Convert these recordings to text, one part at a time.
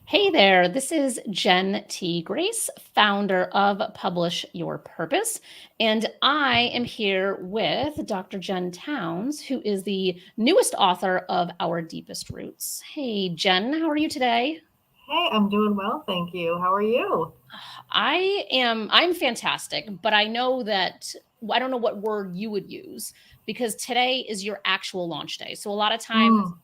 Hey there, this is Jen T. Grace, founder of Publish Your Purpose. And I am here with Dr. Jen Towns, who is the newest author of Our Deepest Roots. Hey, Jen, how are you today? Hey, I'm doing well, thank you. How are you? I'm fantastic, but I know that I don't know what word you would use because today is your actual launch day. So a lot of times, Mm,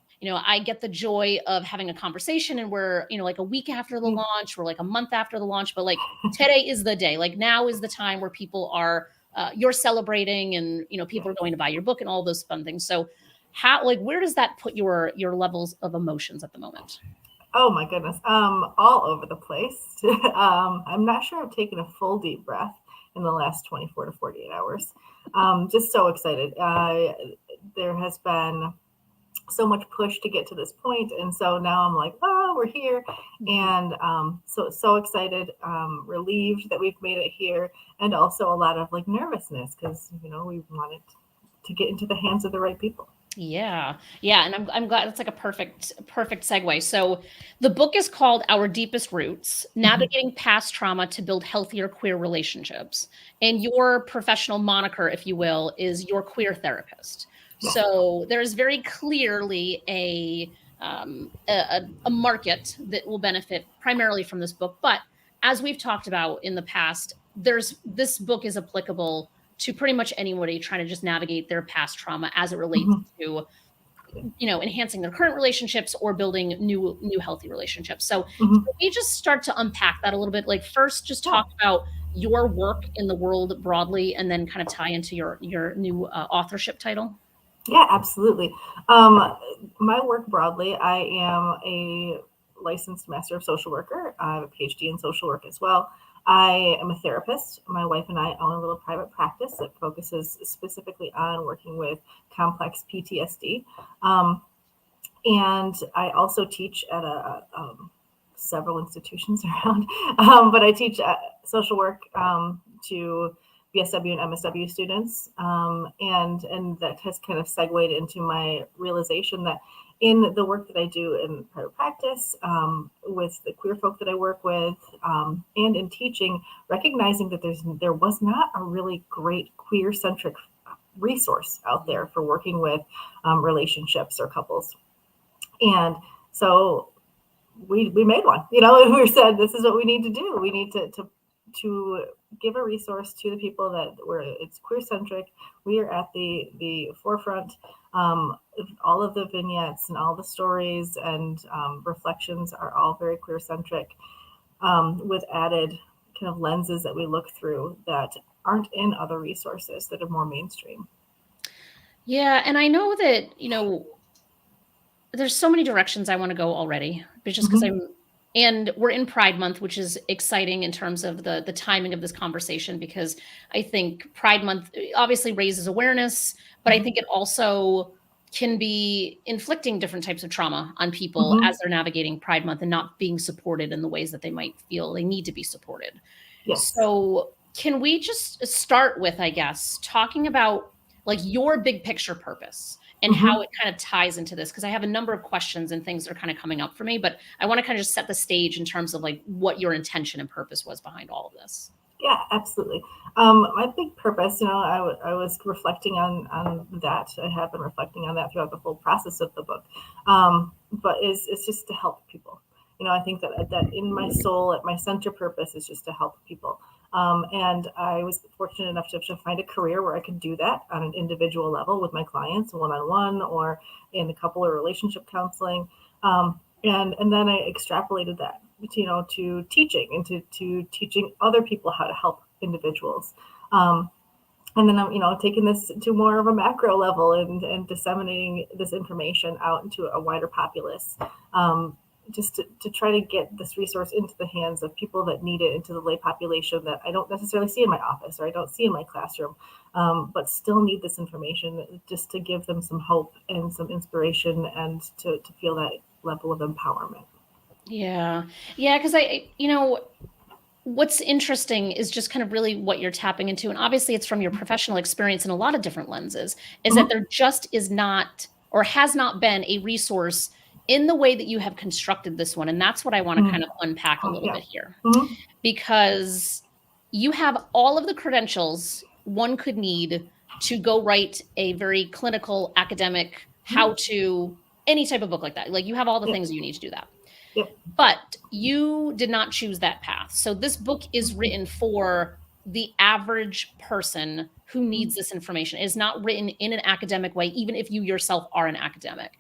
I get the joy of having a conversation and we're, like a week after the yeah. launch, we're like a month after the launch, but like today is the day. Like now is the time where people are you're celebrating and Yeah. people are going to buy your book and all those fun things. So how like where does that put your levels of emotions at the moment? Oh my goodness. All over the place. I'm not sure I've taken a full deep breath in the last 24 to 48 hours. Just so excited. There has been so much push to get to this point, and so now I'm like, oh, we're here, Mhm. and so excited, relieved that we've made it here, and also a lot of like nervousness because we wanted to get into the hands of the right people. Yeah. Yeah, and I'm glad it's like a perfect segue. So, the book is called Our Deepest Roots: Navigating Past Trauma to Build Healthier Queer Relationships. And your professional moniker, if you will, is your queer therapist. Yes. So, there's very clearly a market that will benefit primarily from this book, but as we've talked about in the past, there's this book is applicable to pretty much anybody trying to just navigate their past trauma as it relates Mhm. to enhancing their current relationships or building new healthy relationships. So Mhm. can we just start to unpack that a little bit? Like first just Yeah. talk about your work in the world broadly and then kind of tie into your new authorship title. Yeah, absolutely. Um, my work broadly, I am a licensed master of social worker. I have a PhD in social work as well. I am a therapist. My wife and I own a little private practice that focuses specifically on working with complex PTSD. Um, and I also teach at several institutions around, but I teach social work to BSW and MSW students, and that has kind of segued into my realization that in the work that I do in private practice, with the queer folk that I work with, and in teaching, recognizing that there was not a really great queer centric resource out there for working with relationships or couples. And so we made one, we said, this is what we need to do. We need to give a resource to the people that where it's queer centric. We are at the forefront. All of the vignettes and all the stories and reflections are all very queer centric, with added kind of lenses that we look through that aren't in other resources that are more mainstream. Yeah, and I know that, there's so many directions I want to go already, but just because Mm-hmm. I'm and we're in Pride Month, which is exciting in terms of the timing of this conversation because I think Pride Month obviously raises awareness, but I Mm-hmm. think it also can be inflicting different types of trauma on people Mm-hmm. as they're navigating Pride Month and not being supported in the ways that they might feel they need to be supported. Yes. So, can we just start with, I guess, talking about like your big picture purpose and how Mm-hmm. it kind of ties into this? Because I have a number of questions and things that are kind of coming up for me, but I want to kind of just set the stage in terms of like what your intention and purpose was behind all of this. Yeah, absolutely. My big purpose, I was reflecting on that. I have been reflecting on that throughout the whole process of the book. But it's just to help people. I think that in my soul, at my center purpose is just to help people. And I was fortunate enough to find a career where I could do that on an individual level with my clients, one on one, or in a couple or relationship counseling. And then I extrapolated that, to teaching and to teaching other people how to help individuals. Um, and then I'm, taking this to more of a macro level and disseminating this information out into a wider populace. Just to try to get this resource into the hands of people that need it, into the lay population that I don't necessarily see in my office or I don't see in my classroom, but still need this information, just to give them some hope and some inspiration and to feel that level of empowerment. Yeah. Yeah. Cause what's interesting is just kind of really what you're tapping into. And obviously, it's from your professional experience in a lot of different lenses, is that Mhm. there just is not or has not been a resource in the way that you have constructed this one, and that's what I want to kind of unpack a little bit here, because you have all of the credentials one could need to go write a very clinical, academic, how to, any type of book like that. Like, you have all the things you need to do that. Yep. But you did not choose that path. So this book is written for the average person who needs this information. It is not written in an academic way, even if you yourself are an academic.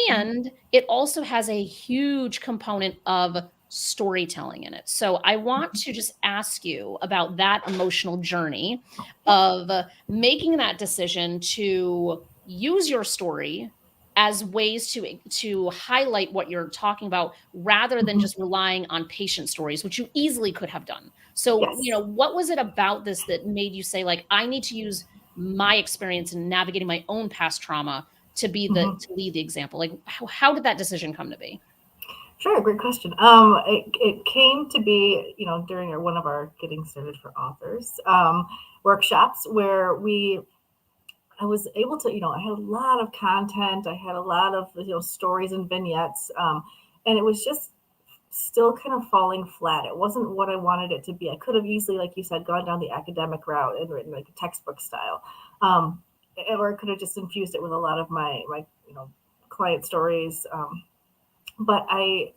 And it also has a huge component of storytelling in it. So I want to just ask you about that emotional journey of making that decision to use your story as ways to highlight what you're talking about, rather than just relying on patient stories, which you easily could have done. So, Yes. what was it about this that made you say, like, I need to use my experience in navigating my own past trauma to be to lead the example? Like, how did that decision come to be? Sure, great question. It came to be, during one of our getting started for authors workshops where I was able to, I had a lot of content. I had a lot of, stories and vignettes. And it was just still kind of falling flat. It wasn't what I wanted it to be. I could have easily, like you said, gone down the academic route and written like a textbook style. Or I could have just infused it with a lot of my client stories. But I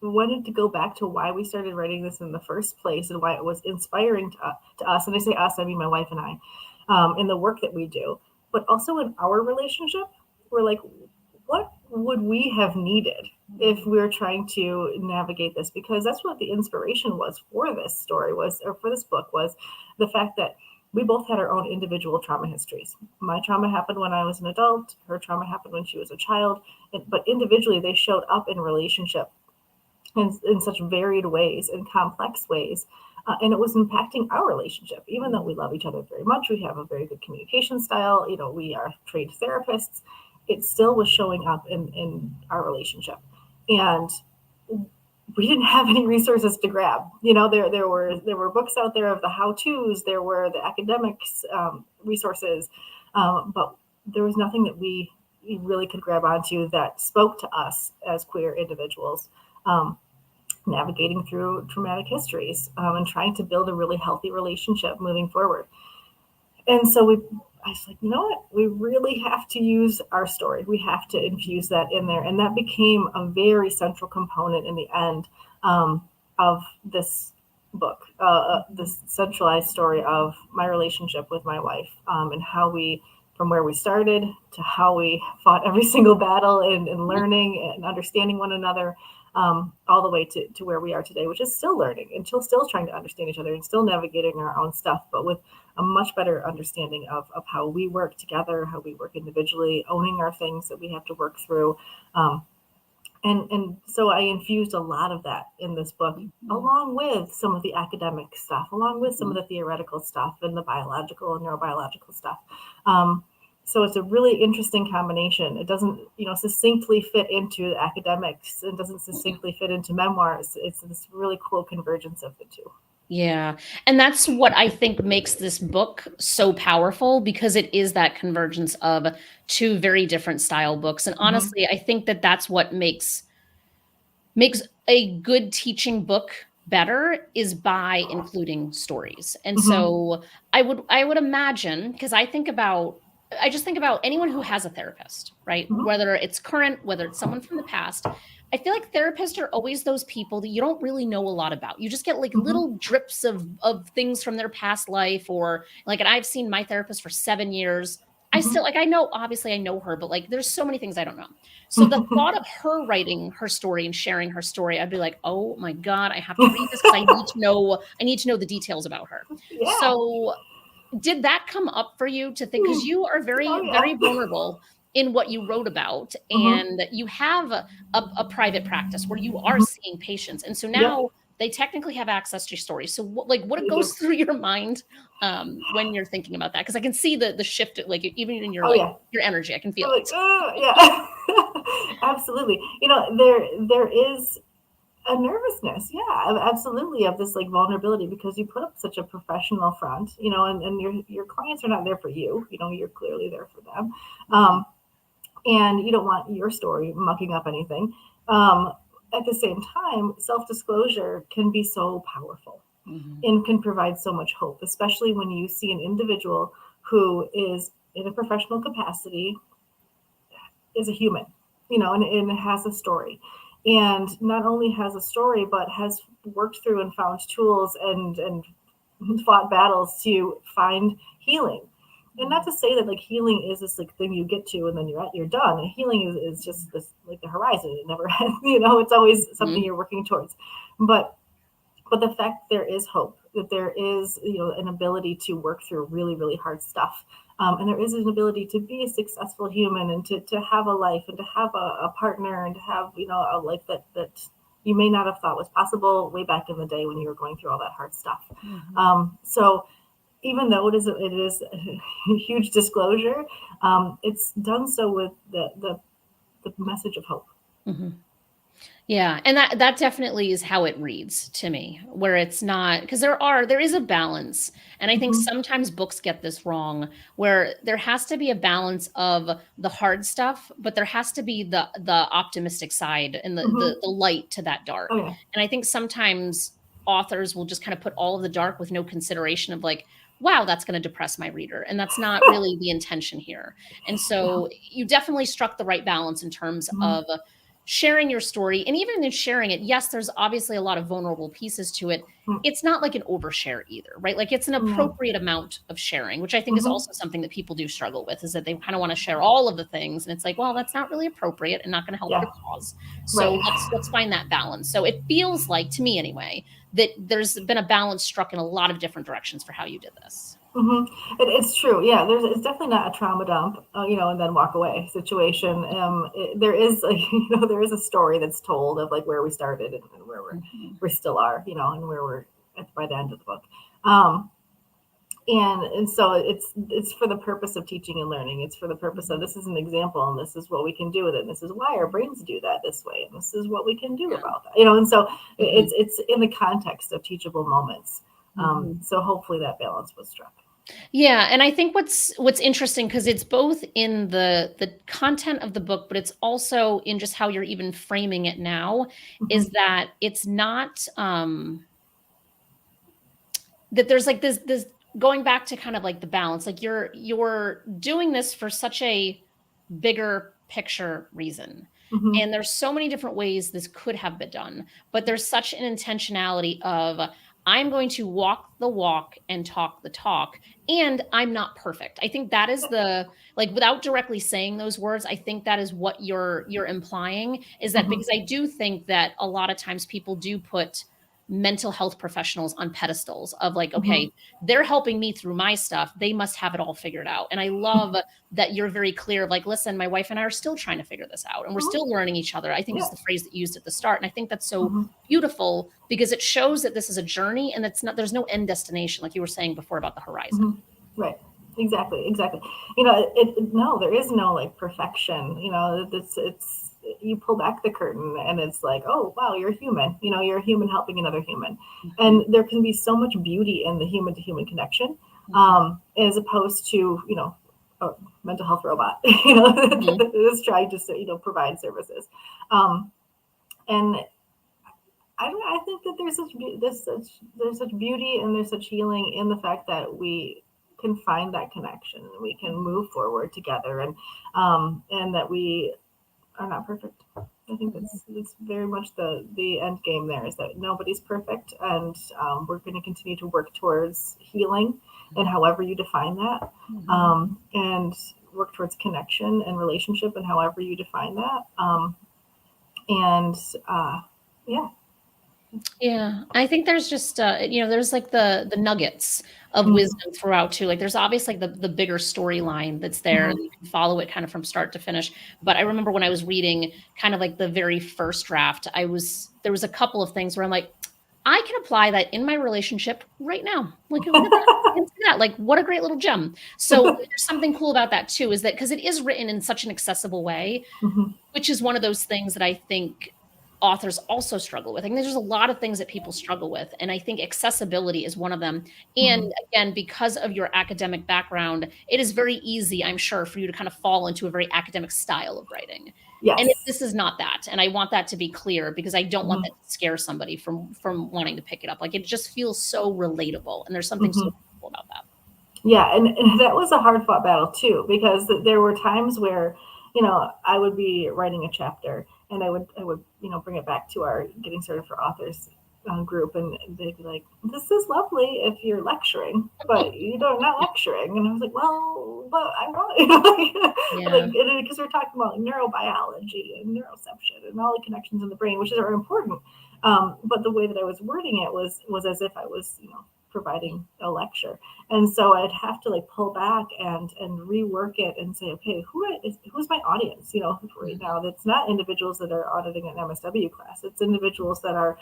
wanted to go back to why we started writing this in the first place and why it was inspiring to us. And I say us, I mean my wife and I, in the work that we do, but also in our relationship. We're like, what would we have needed if we were trying to navigate this? Because that's what the inspiration was for this story was, or for this book was, the fact that we both had our own individual trauma histories. My trauma happened when I was an adult. Her trauma happened when she was a child. But individually, they showed up in relationship in such varied ways and complex ways. And it was impacting our relationship. Even though we love each other very much, we have a very good communication style, we are trained therapists, it still was showing up in our relationship. And we didn't have any resources to grab. There were books out there of the how-tos, there were the academics resources, but there was nothing that we really could grab onto that spoke to us as queer individuals. Navigating through traumatic histories and trying to build a really healthy relationship moving forward. And so I was like, you know what? We really have to use our story. We have to infuse that in there. And that became a very central component in the end of this book, this centralized story of my relationship with my wife and how we, from where we started to how we fought every single battle and learning and understanding one another, all the way to where we are today, which is still learning and still trying to understand each other and still navigating our own stuff, but with a much better understanding of how we work together, how we work individually, owning our things that we have to work through. And so I infused a lot of that in this book, along with some of the academic stuff, along with some of the theoretical stuff and the biological and neurobiological stuff. So it's a really interesting combination. It doesn't, succinctly fit into the academics. It doesn't succinctly fit into memoirs. It's this really cool convergence of the two. Yeah. And that's what I think makes this book so powerful, because it is that convergence of two very different style books. And honestly, I think that that's what makes a good teaching book better, is by including stories. And so I would imagine, because I just think about anyone who has a therapist, right? Whether it's current, whether it's someone from the past. I feel like therapists are always those people that you don't really know a lot about. You just get like little drips of things from their past life, or like, and I've seen my therapist for 7 years. I still, like, I know, obviously I know her, but like, there's so many things I don't know. So the thought of her writing her story and sharing her story, I'd be like, oh my God, I have to read this because I need to know the details about her. Yeah. So did that come up for you to think, because you are very, very vulnerable in what you wrote about, and you have a private practice where you are seeing patients. And so now they technically have access to your story. So what goes through your mind when you're thinking about that? Because I can see the shift, like even in your your energy, I can feel it. Yeah, absolutely. There is a nervousness, absolutely, of this like vulnerability, because you put up such a professional front, and your clients are not there for you, you're clearly there for them. and you don't want your story mucking up anything. Um, at the same time, self disclosure can be so powerful and can provide so much hope, especially when you see an individual who is in a professional capacity, is a human, and has a story. And not only has a story, but has worked through and found tools and fought battles to find healing. And not to say that like healing is this like thing you get to and then you're done. And healing is just this like the horizon. It never ends, it's always something you're working towards. But the fact there is hope, that there is an ability to work through really really hard stuff, and there is an ability to be a successful human and to have a life and to have a partner and to have a life that you may not have thought was possible way back in the day when you were going through all that hard stuff. So even though it is a huge disclosure, it's done so with the message of hope. Yeah, and that definitely is how it reads to me, where it's not, because there is a balance, and I think sometimes books get this wrong, where there has to be a balance of the hard stuff, but there has to be the optimistic side and the light to that dark. Oh yeah. And I think sometimes authors will just kind of put all of the dark with no consideration of like, wow, that's going to depress my reader, and that's not really the intention here. And so you definitely struck the right balance in terms of sharing your story. And even in sharing it, yes, there's obviously a lot of vulnerable pieces to it. It's not like an overshare either, right? Like it's an appropriate amount of sharing, which I think is also something that people do struggle with, is that they kind of want to share all of the things. And it's like, well, that's not really appropriate and not going to help your cause. So let's find that balance. So it feels like, to me anyway, that there's been a balance struck in a lot of different directions for how you did this. It's true. Yeah, it's definitely not a trauma dump, and then walk away situation. There is, there is a story that's told of like where we started and where we still are, and where we're at by the end of the book. And so it's for the purpose of teaching and learning. It's for the purpose of this is an example, and this is what we can do with it. And this is why our brains do that this way, and this is what we can do about that. And so it's in the context of teachable moments. So hopefully that balance was struck. Yeah, and I think what's interesting, because it's both in the content of the book, but it's also in just how you're even framing it now, is that it's not that there's like this going back to kind of like the balance, like you're doing this for such a bigger picture reason. And there's so many different ways this could have been done, but there's such an intentionality of, I'm going to walk the walk and talk the talk, and I'm not perfect. I think that is the, like, without directly saying those words, I think that is what you're implying, is that because I do think that a lot of times people do put mental health professionals on pedestals of like, okay, they're helping me through my stuff, they must have it all figured out. And I love that you're very clear of like, listen, my wife and I are still trying to figure this out, and we're still learning each other. I think it's the phrase that you used at the start, and I think that's so beautiful, because it shows that this is a journey, and it's not, there's no end destination, like you were saying before about the horizon. Right. Exactly. No, there is no like perfection. It's you pull back the curtain and it's like, oh wow, you're human. You're a human helping another human, and there can be so much beauty in the human to human connection, as opposed to a mental health robot, that is trying to provide services, and I think that there's such beauty and there's such healing in the fact that we can find that connection and we can move forward together, and that we are not perfect. I think that's very much the end game there, is that nobody's perfect, and we're going to continue to work towards healing, and however you define that, and work towards connection and relationship, and however you define that, yeah. Yeah, I think there's just there's like the nuggets of wisdom throughout too. Like there's obviously like the bigger storyline that's there, and you can follow it kind of from start to finish. But I remember when I was reading kind of like the very first draft, there was a couple of things where I'm like, I can apply that in my relationship right now. Like, look at that. I can see that. Like, what a great little gem. So there's something cool about that too, is that because it is written in such an accessible way, which is one of those things that I think authors also struggle with. I think there's just a lot of things that people struggle with, and I think accessibility is one of them. And Mhm. again, because of your academic background, it is very easy, I'm sure, for you to kind of fall into a very academic style of writing. And Yes. this is not that, and I want that to be clear because I don't want Mhm. that to scare somebody from wanting to pick it up. Like, it just feels so relatable, and there's something so Mhm. beautiful about that. Yeah, and that was a hard fought battle too, because there were times where, I would be writing a chapter and I would bring it back to our getting started for authors group, and they'd be like, "This is lovely if you're lecturing, but you don't not Yeah. lecturing." And I was like, "Well, but I want," Yeah. like, because we're talking about neurobiology and neuroception and all the connections in the brain, which are important. But the way that I was wording it was as if I was, providing a lecture, and so I'd have to like pull back and rework it and say, okay, who's my audience? Right Mhm. now, that's not individuals that are auditing an MSW class. It's individuals that are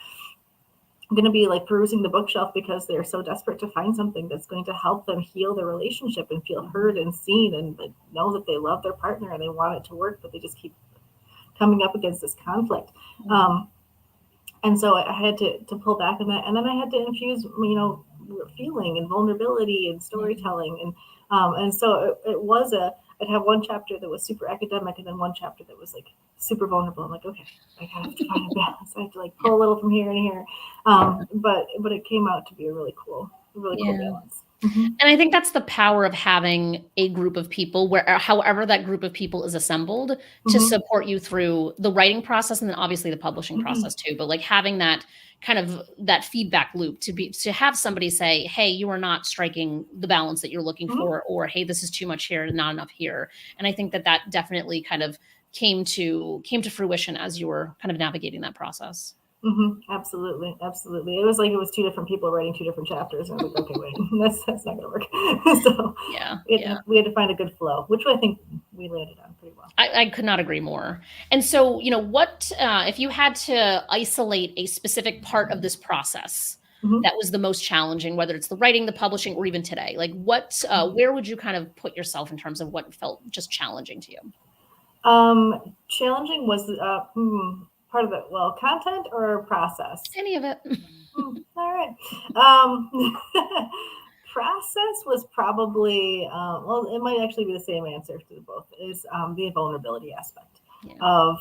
going to be like perusing the bookshelf because they're so desperate to find something that's going to help them heal their relationship and feel Mhm. heard and seen, and like, know that they love their partner and they want it to work, but they just keep coming up against this conflict. Mhm. Um, and so I had to pull back on that, and then I had to infuse, feeling and vulnerability and Yeah. storytelling, and so it was a. I'd have one chapter that was super academic, and then one chapter that was like super vulnerable. I'm like, okay, I have to find a balance. I have to like Yeah. pull a little from here and here, Yeah. but it came out to be a really cool Yeah. balance. Hmm. And I think that's the power of having a group of people where however that group of people is assembled to Hmm. support you through the writing process and then obviously the publishing process too. But like having that kind of that feedback loop to have somebody say, "Hey, you are not striking the balance that you're looking Hmm. for," or "Hey, this is too much here and not enough here." And I think that that definitely kind of came to fruition as you were kind of navigating that process. Absolutely, absolutely. It was like it was two different people writing two different chapters, and I was like, okay, wait, that's not gonna work. So Yeah. Yeah. we had to find a good flow, which I think we landed on pretty well. I could not agree more. And so, what if you had to isolate a specific part of this process Hmm. that was the most challenging, whether it's the writing, the publishing, or even today? Like, where would you kind of put yourself in terms of what felt just challenging to you? Challenging was part of it. Well, content or process. Any of it? All right. Um, process was probably well, it might actually be the same answer to both. Is the vulnerability aspect Yeah. of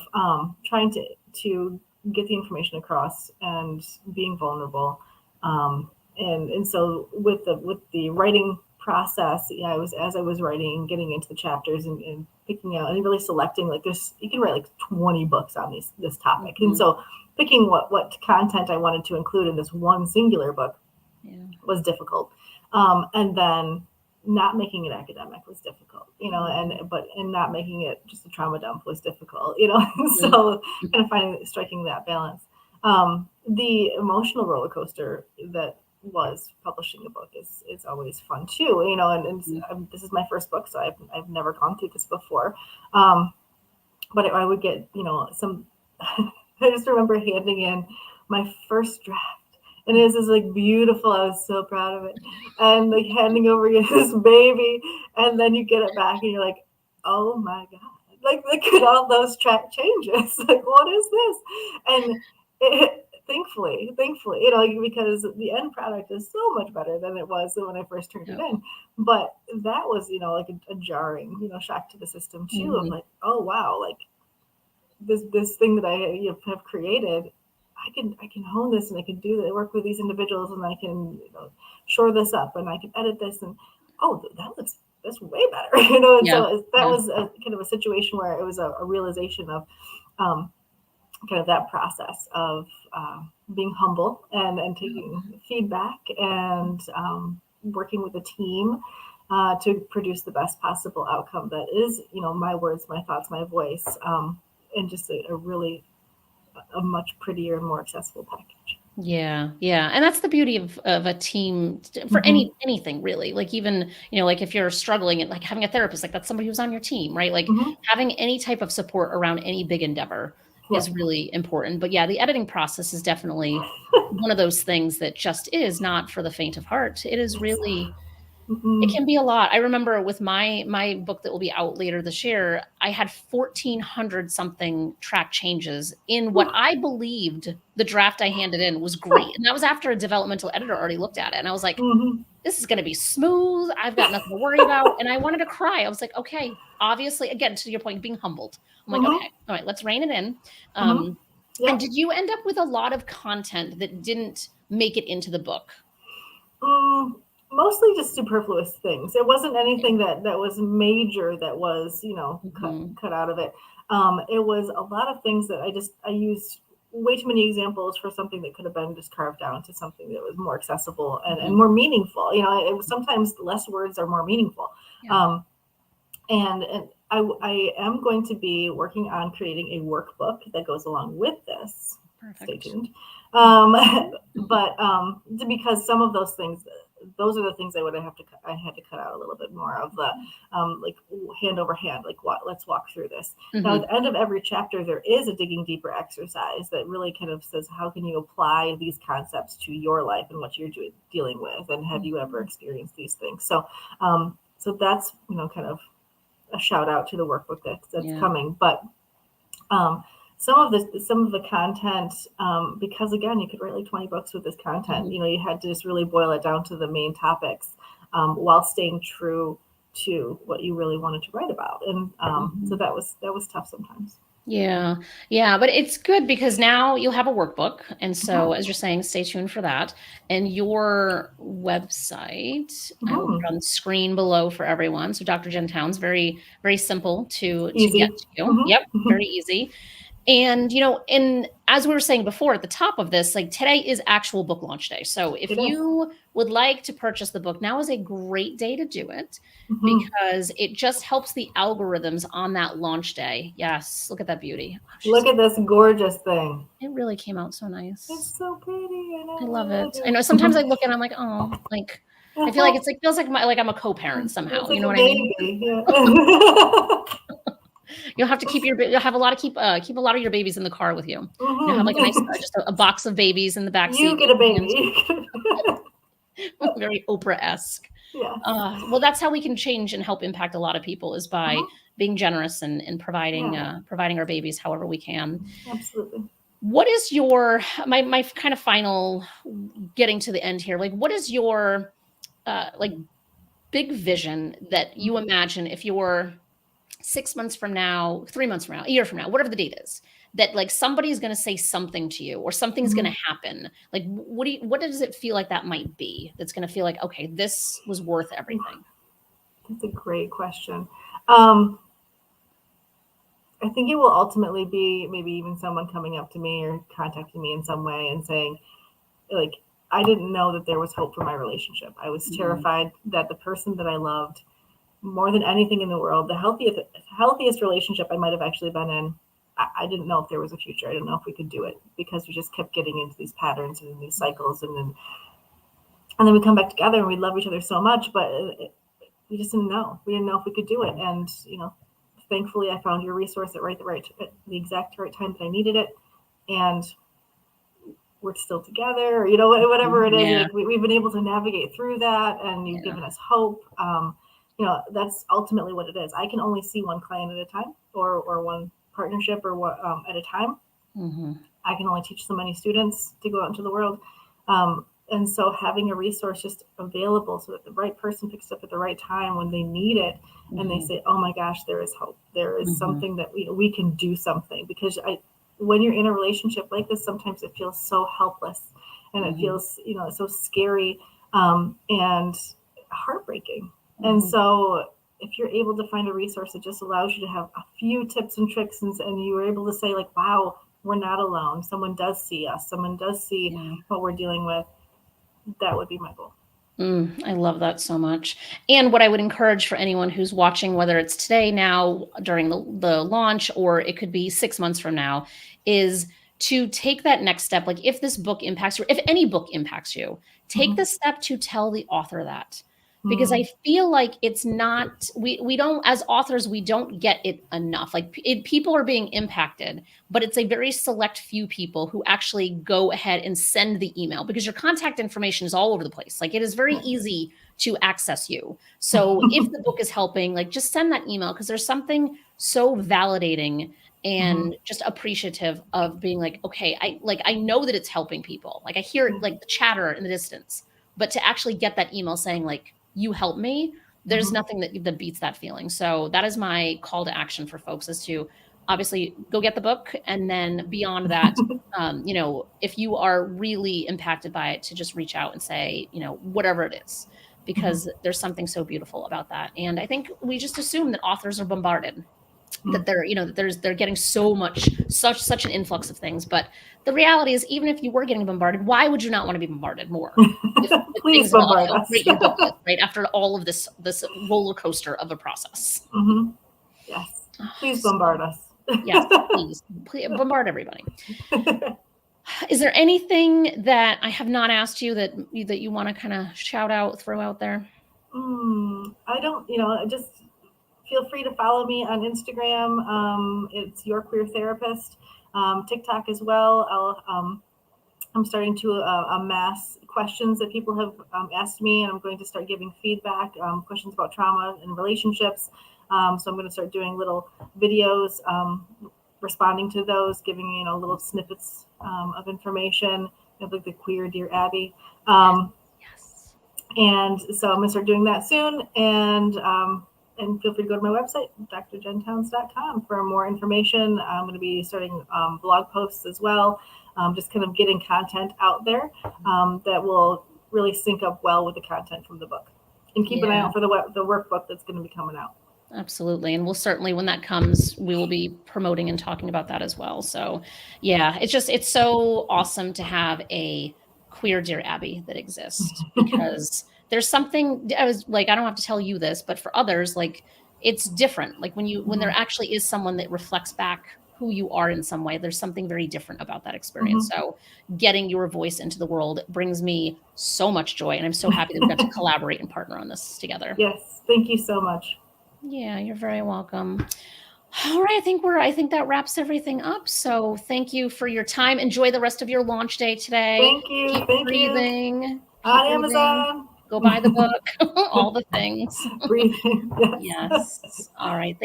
trying to get the information across and being vulnerable. And so with the writing process, I was as I was writing and getting into the chapters and picking out and really selecting, like, there's you can write like 20 books on this topic, and Mhm. so picking what content I wanted to include in this one singular book Yeah. was difficult. And then not making it academic was difficult, Mhm. and not making it just a trauma dump was difficult, Mhm. so kind of striking that balance. The emotional roller coaster that was publishing a book is always fun too, and Mhm. this is my first book, so I've never gone through this before. Um, but I would get, some. I just remember handing in my first draft, and it was just like beautiful. I was so proud of it, and like handing over this baby, and then you get it back, and you're like, oh my god, like look at all those track changes. Like, what is this? And thankfully, because the end product is so much better than it was when I first turned it Yeah. in. But that was, like a jarring, shock to the system too, of Mhm. like, oh wow, like this thing that I have created, I can hone this, and I can do that, work with these individuals, and I can, shore this up, and I can edit this, and oh, that's way better, And Yeah. so that Yeah. was a kind of a situation where it was a realization of um, kind of that process of being humble and taking feedback and working with a team to produce the best possible outcome that is, my words, my thoughts, my voice, and just a really a much prettier and more accessible package. Yeah, yeah, and that's the beauty of a team for Hmm. anything really. Like even, like if you're struggling and like having a therapist, like that's somebody who's on your team, right? Like Hmm. having any type of support around any big endeavor Yeah. is really important. But yeah, the editing process is definitely one of those things that just is not for the faint of heart. It is It's really It Mhm. can be a lot. I remember with my book that will be out later this year, I had 1,400 something track changes in what Whew. I believed the draft I handed in was great, and that was after a developmental editor already looked at it, and I was like, Mhm. "This is gonna be smooth, I've got nothing to worry about," and I wanted to cry. I was like, "Okay." Obviously, again, to your point, being humbled. I'm like, "Okay, Mhm. all right, let's rein it in." Mhm. And Yep. did you end up with a lot of content that didn't make it into the book? Mm, mostly just superfluous things. It wasn't Yeah. anything that was major that was, Mhm. cut out of it. It was a lot of things that I used way too many examples for something that could have been just carved down to something that was more accessible and Mhm. more meaningful. It was sometimes less words are more meaningful. Yeah. Um, and I am going to be working on creating a workbook that goes along with this. Stay Perfect. tuned. Mhm. Um, but because some of those things, those are the things I had to cut out a little bit more of the like hand over hand, like what let's walk through this. Now, at Mhm. the end of every chapter, there is a digging deeper exercise that really kind of says how can you apply these concepts to your life and what you're dealing with, and have you ever Mhm. experienced these things? So that's kind of a shout out to the workbook that's Yeah. coming. But um, some of the content, because again, you could write like 20 books with this content. Mhm. You had to just really boil it down to the main topics, while staying true to what you really wanted to write about. And so Mhm. that was tough sometimes. Yeah. Yeah, but it's good because now you'll have a workbook, and so, Hmm. as you're saying, stay tuned for that, and your website, I will put Hmm. on the screen below for everyone, so Dr. Jen Towns, very, very simple to get Easy. to. Hmm. Yep, very easy. And, and as we were saying before at the top of this, like today is actual book launch day. So if It is. you would like to purchase the book, now is a great day to do it Hmm. because it just helps the algorithms on that launch day. Yes, look at that beauty. Oh, Look at this gorgeous thing. it really came out so nice. It's so pretty. I I know. love I it. love I know sometimes I it. look and I'm like, oh, like I feel like it's like feels like like I'm a co-parent somehow. It's You like know a what I mean? baby. Yeah. You'll have to you'll have a lot of keep a lot of your babies in the car with you. Have like a nice Hmm. just a box of babies in the back You seat. get a And baby. very Oprah-esque. Yes. Well, that's how we can change and help impact a lot of people is by Hmm. being generous and providing Yeah, providing our babies however we can. absolutely. What is your my kind of final getting to the end here? Like, what is your like big vision that you Mhm. imagine if you're 6 months from now, 3 months from now, a year from now, whatever the date is, that like somebody's going to say something to you or something's going Mhm. to happen. Like, what does it feel like that might be? That's going to feel like, okay, this was worth Ooh, everything. that's a great question. Um, I think it will ultimately be maybe even someone coming up to me or contacting me in some way and saying, like, I didn't know that there was hope for my relationship. I was Mhm. terrified that the person that I loved more than anything in the world, the healthiest relationship I might have actually been in, I didn't know if there was a future. I didn't know if we could do it because we just kept getting into these patterns and in these cycles, and then we come back together and we love each other so much, but we just didn't know. We didn't know if we could do it, and thankfully, I found your resource at the exact right time that I needed it, and we're still together. Or, whatever it is. Yeah. Like we've been able to navigate through that, and you've Yeah. given us hope. That's ultimately what it is. I can only see one client at a time, or one partnership, or what at a time. Mhm. I can only teach so many students to go out into the world. And so having a resource just available so that the right person picks it up at the right time when they need it, and they Mhm. say, oh my gosh, there is hope. There is Mhm. something that we can do something. Because when you're in a relationship like this, sometimes it feels so helpless, and it Mhm. feels, so scary, and heartbreaking. And Mhm. so if you're able to find a resource that just allows you to have a few tips and tricks, and you are able to say like, wow, we're not alone. Someone does see us. Someone does see Yeah. what we're dealing with. That would be my goal. I love that so much. And what I would encourage for anyone who's watching, whether it's today, now, during the launch, or it could be 6 months from now, is to take that next step. Like if this book impacts you, if any book impacts you, take Mm-hmm. the step to tell the author that. Because I Mm-hmm. feel like it's not, we don't, as authors, we don't get it enough. Like people are being impacted, but it's a very select few people who actually go ahead and send the email because your contact information is all over the place. Like it is very Right. easy to access you. So if the book is helping, like just send that email, because there's something so validating and just appreciative of being like, okay, I know that it's helping people. Like I hear like the chatter in the distance, but to actually get that email saying like, you help me, there's nothing that beats that feeling. So that is my call to action for folks, is to obviously go get the book. And then beyond that, if you are really impacted by it, to just reach out and say, whatever it is, because there's something so beautiful about that. And I think we just assume that authors are bombarded, that they're getting such an influx of things. But the reality is, even if you were getting bombarded, why would you not want to be bombarded more with Please things about bombard how us. great your book is, right? After all of this roller coaster of a process. Yes. Please bombard us. Yes, please bombard everybody. Is there anything that I have not asked you that you want to kind of throw out there? I don't, just feel free to follow me on Instagram. It's Your Queer Therapist. TikTok as well. I'm starting to amass questions that people have asked me, and I'm going to start giving feedback, questions about trauma and relationships. So I'm going to start doing little videos, responding to those, giving little snippets of information, like the queer Dear Abby. Yes. And so I'm going to start doing that soon. And feel free to go to my website, drjentowns.com, for more information. I'm going to be starting blog posts as well, just kind of getting content out there that will really sync up well with the content from the book. And keep an eye out for the workbook that's going to be coming out. Absolutely. And we'll certainly, when that comes, we will be promoting and talking about that as well. So yeah, it's so awesome to have a queer Dear Abby that exists, because there's something, I don't have to tell you this, but for others, like it's different. Like when there actually is someone that reflects back who you are in some way, there's something very different about that experience. So getting your voice into the world brings me so much joy. And I'm so happy that we got to collaborate and partner on this together. Yes. Thank you so much. Yeah, you're very welcome. All right, I think that wraps everything up. So thank you for your time. Enjoy the rest of your launch day today. Thank you. Keep Thank breathing. you. Keep On breathing. Amazon. Go buy the book. All the things. Breathing. Yes. All right. Thank